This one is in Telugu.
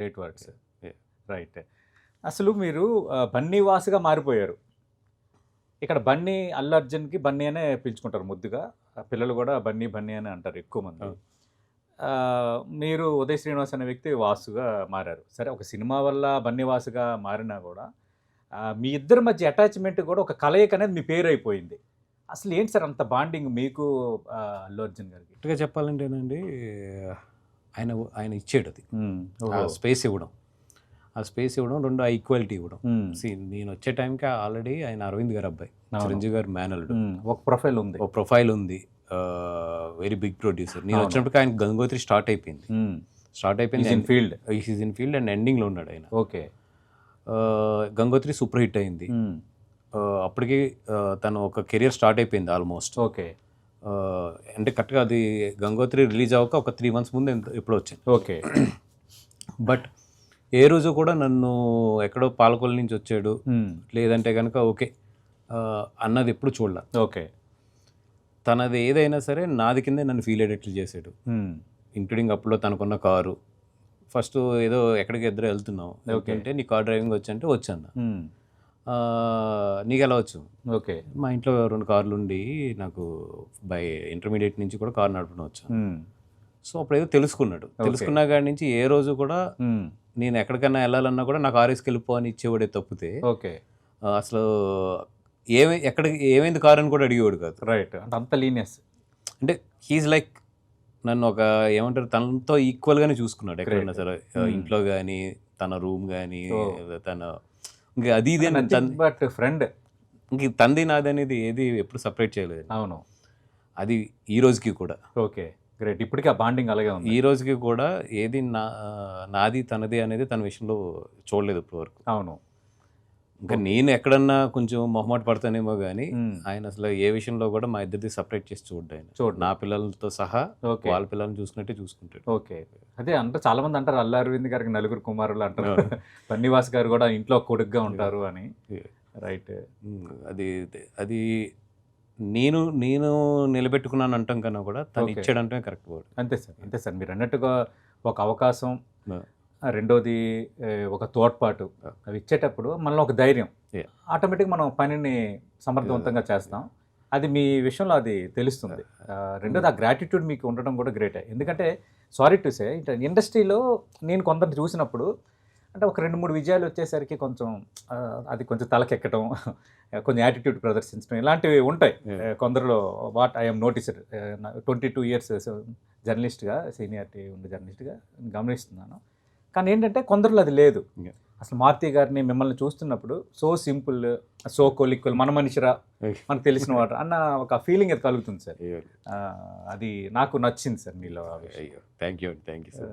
Great words. రైట్. అసలు మీరు బన్నీవాసుగా మారిపోయారు. ఇక్కడ బన్నీ అల్లు అర్జున్కి బన్నీ అనే పిలుచుకుంటారు ముద్దుగా. పిల్లలు కూడా బన్నీ బన్నీ అని అంటారు ఎక్కువ మంది. మీరు ఉదయ్ శ్రీనివాస్ అనే వ్యక్తి వాసుగా మారారు. సరే, ఒక సినిమా వల్ల బన్నీవాసుగా మారినా కూడా మీ ఇద్దరి మధ్య అటాచ్మెంట్ కూడా ఒక కలయిక అనేది మీ పేరు అయిపోయింది. అసలు ఏంటి సార్ అంత బాండింగ్ మీకు అల్లు అర్జున్ గారికి? కరెక్ట్గా చెప్పాలంటేనండి, ఆయన ఆయన ఇచ్చాడు అది, స్పేస్ ఇవ్వడం, ఆ స్పేస్ ఇవ్వడం, రెండు ఆ ఈక్వాలిటీ ఇవ్వడం. నేను వచ్చే టైంకి ఆల్రెడీ ఆయన అరవింద్ గారు అబ్బాయి, చిరంజీవి గారు మేనల్లుడు, ఒక ప్రొఫైల్ ఉంది, ఒక ప్రొఫైల్ ఉంది, వెరీ బిగ్ ప్రొడ్యూసర్. నేను వచ్చినప్పటికీ ఆయన గంగోత్రి స్టార్ట్ అయిపోయింది. Field is in field and ఎండింగ్లో ఉన్నాడు ఆయన. ఓకే. గంగోత్రి సూపర్ హిట్ అయింది. అప్పటికి తను ఒక కెరియర్ స్టార్ట్ అయిపోయింది ఆల్మోస్ట్. ఓకే. అంటే కరెక్ట్గా అది గంగోత్రి రిలీజ్ అవ్వక ఒక 3 months ముందు ఎప్పుడో వచ్చింది. ఓకే. బట్ ఏ రోజు కూడా నన్ను ఎక్కడో పాలకొల్లు నుంచి వచ్చాడు లేదంటే కనుక ఓకే అన్నది ఎప్పుడు చూడలే. ఓకే. తనది ఏదైనా సరే నాది కిందే నన్ను ఫీల్ అయ్యేటట్లు చేశాడు. ఇంక్లూడింగ్ అప్పులో తనకున్న కారు. ఫస్ట్ ఏదో ఎక్కడికి ఇద్దరు వెళ్తున్నాం, అంటే నీ కార్ డ్రైవింగ్ వచ్చంటే వచ్చాను. నీకు ఎలా వచ్చు? ఓకే. మా ఇంట్లో 2 కార్లు ఉండి నాకు బై ఇంటర్మీడియట్ నుంచి కూడా కారు నడపడం వచ్చాను. సో అప్పుడు ఏదో తెలుసుకున్నాడు. తెలుసుకున్నా కాడి నుంచి ఏ రోజు కూడా నేను ఎక్కడికైనా వెళ్ళాలన్నా కూడా నాకు ఆర్ఎస్కి వెళ్ళిపో అని ఇచ్చేవాడే తప్పితే ఓకే అసలు ఎక్కడికి ఏమైంది కారు అని కూడా అడిగేవాడు కాదు. రైట్. అంటే అంత లీనియస్. అంటే హీజ్ లైక్ నన్ను ఒక ఏమంటారు తనతో ఈక్వల్గానే చూసుకున్నాడు ఎక్కడైనా సరే, ఇంట్లో కానీ తన రూమ్ కానీ తన ఇంకా అది ఇది బట్ ఫ్రెండ్ ఇంక తంది నాది అనేది ఏది ఎప్పుడు సపరేట్ చేయలేదు. అవును. అది ఈ రోజుకి కూడా. Okay, great. ఇప్పటికీ ఆ బాండింగ్ అలాగే ఉంది. ఈ రోజుకి కూడా ఏది నాది తనది అనేది తన విషయంలో చూడలేదు ఇప్పటి వరకు. అవును. ఇంకా నేను ఎక్కడన్నా కొంచెం మొహమాట పడతానేమో కానీ ఆయన అసలు ఏ విషయంలో కూడా మా ఇద్దరిది సపరేట్ చేసి చూడు. నా పిల్లలతో సహా వాళ్ళ పిల్లల్ని చూసుకున్నట్టే చూసుకుంటాడు. ఓకే. అదే అంటే చాలా మంది అంటారు అల్లు అరవింద్ గారికి 4 కుమారులు అంటారు. బన్నీవాస్ గారు కూడా ఇంట్లో కొడుకుగా ఉంటారు అని. రైట్. అది అది నేను నిలబెట్టుకున్నాను అంటాం కన్నా కూడా తను ఇచ్చాడంటే కరెక్ట్ వర్డ్. అంతే సార్, అంతే సార్. మీరు అన్నట్టుగా ఒక అవకాశం, రెండోది ఒక తోడ్పాటు అవి ఇచ్చేటప్పుడు మనలో ఒక ధైర్యం, ఆటోమేటిక్గా మనం పనిని సమర్థవంతంగా చేస్తాం. అది మీ విషయంలో అది తెలుస్తుంది. రెండోది ఆ గ్రాటిట్యూడ్ మీకు ఉండడం కూడా గ్రేటే. ఎందుకంటే సారీ టు సే ఇండస్ట్రీలో నేను కొందరిని చూసినప్పుడు అంటే ఒక 2-3 విజయాలు వచ్చేసరికి కొంచెం అది కొంచెం తలకెక్కడం, కొంచెం యాటిట్యూడ్ ప్రదర్శించడం ఇలాంటివి ఉంటాయి కొందరిలో. వాట్ ఐఎమ్ నోటీస్డ్ 22 years జర్నలిస్ట్గా, సీనియారిటీ ఉండే జర్నలిస్ట్గా గమనిస్తున్నాను. కానీ ఏంటంటే కొందరిలో అది లేదు. అసలు మారుతి గారిని మిమ్మల్ని చూస్తున్నప్పుడు సో సింపుల్, సో కోలిక్వల్, మన మనిషిరా, మనకు తెలిసిన వాడు అన్న ఒక ఫీలింగ్ అది కలుగుతుంది సార్. అది నాకు నచ్చింది సార్ మీలో. Thank you sir.